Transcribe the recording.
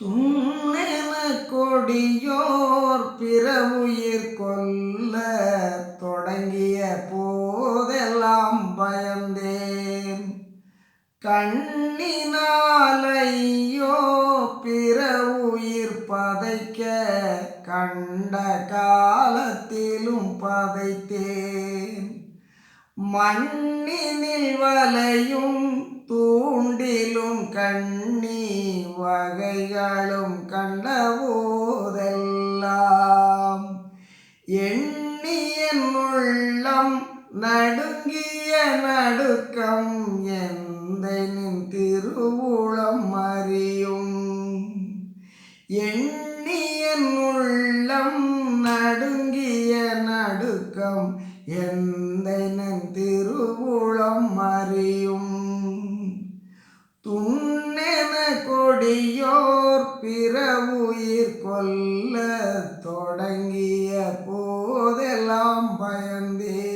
துண்ணென கொடியோர் பிற உயிர் கொல்ல தொடங்கிய போதெல்லாம் பயந்தேன். கண்ணினாலையோ பிற உயிர் பதைக்க கண்ட காலத்திலும் பதைத்தேன். மண்ணினில் வலையும் தூண்டிலும் கண்ணி வகைகளும் கண்டபோதெல்லாம் எண்ணிய உள்ளம் நடுங்கிய நடுக்கம் எந்தையின் திருவுளம் அறியும். எண்ணிய உள்ளம் நடுங்கிய நடுக்கம் எந்தையின் திருவுளம் அறியும். துண்ணென கொடியோர் பிற உயிர் கொல்ல தொடங்கிய போதெல்லாம் பயந்தே